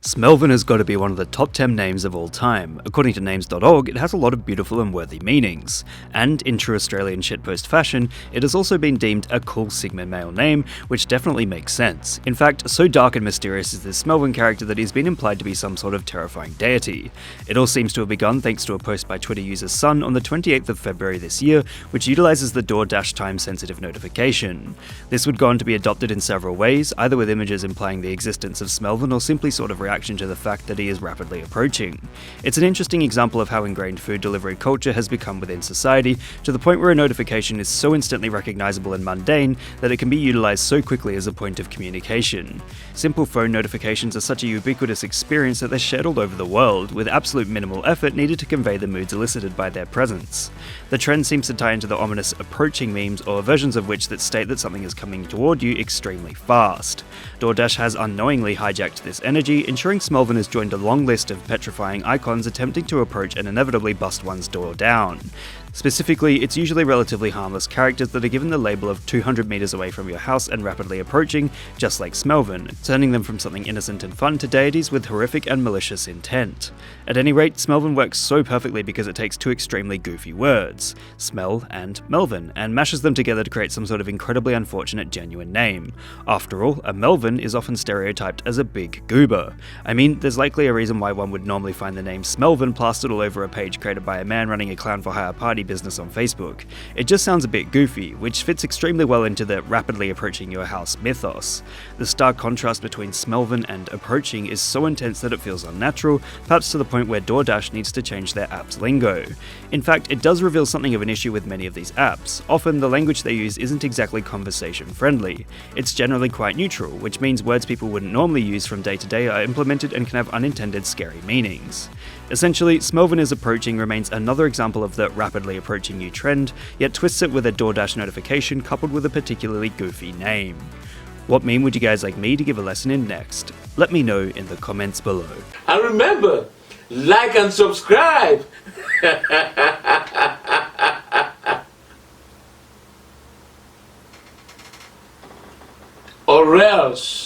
Smelvin has got to be one of the top 10 names of all time. According to names.org, it has a lot of beautiful and worthy meanings. And in true Australian shitpost fashion, it has also been deemed a cool Sigma male name, which definitely makes sense. In fact, so dark and mysterious is this Smelvin character that he's been implied to be some sort of terrifying deity. It all seems to have begun thanks to a post by Twitter user Sun on the 28th of February this year, which utilizes the DoorDash time-sensitive notification. This would go on to be adopted in several ways, either with images implying the existence of Smelvin or simply sort of reaction to the fact that he is rapidly approaching. It's an interesting example of how ingrained food delivery culture has become within society, to the point where a notification is so instantly recognizable and mundane that it can be utilized so quickly as a point of communication. Simple phone notifications are such a ubiquitous experience that they're shared all over the world, with absolute minimal effort needed to convey the moods elicited by their presence. The trend seems to tie into the ominous approaching memes, or versions of which that state that something is coming toward you extremely fast. DoorDash has unknowingly hijacked this energy, ensuring Smelvin has joined a long list of petrifying icons attempting to approach and inevitably bust one's door down. Specifically, it's usually relatively harmless characters that are given the label of 200 meters away from your house and rapidly approaching, just like Smelvin, turning them from something innocent and fun to deities with horrific and malicious intent. At any rate, Smelvin works so perfectly because it takes two extremely goofy words, Smell and Melvin, and mashes them together to create some sort of incredibly unfortunate genuine name. After all, a Melvin is often stereotyped as a big goober. I mean, there's likely a reason why one would normally find the name Smelvin plastered all over a page created by a man running a clown for hire party business on Facebook. It just sounds a bit goofy, which fits extremely well into the rapidly approaching your house mythos. The stark contrast between Smelvin and approaching is so intense that it feels unnatural, perhaps to the point where DoorDash needs to change their app's lingo. In fact, it does reveal something of an issue with many of these apps. Often, the language they use isn't exactly conversation friendly. It's generally quite neutral, which means words people wouldn't normally use from day to day are implemented and can have unintended scary meanings. Essentially, Smelvin is approaching remains another example of the rapidly approaching you trend, yet twists it with a DoorDash notification coupled with a particularly goofy name. What meme would you guys like me to give a lesson in next? Let me know in the comments below. And remember, like and subscribe! Or else.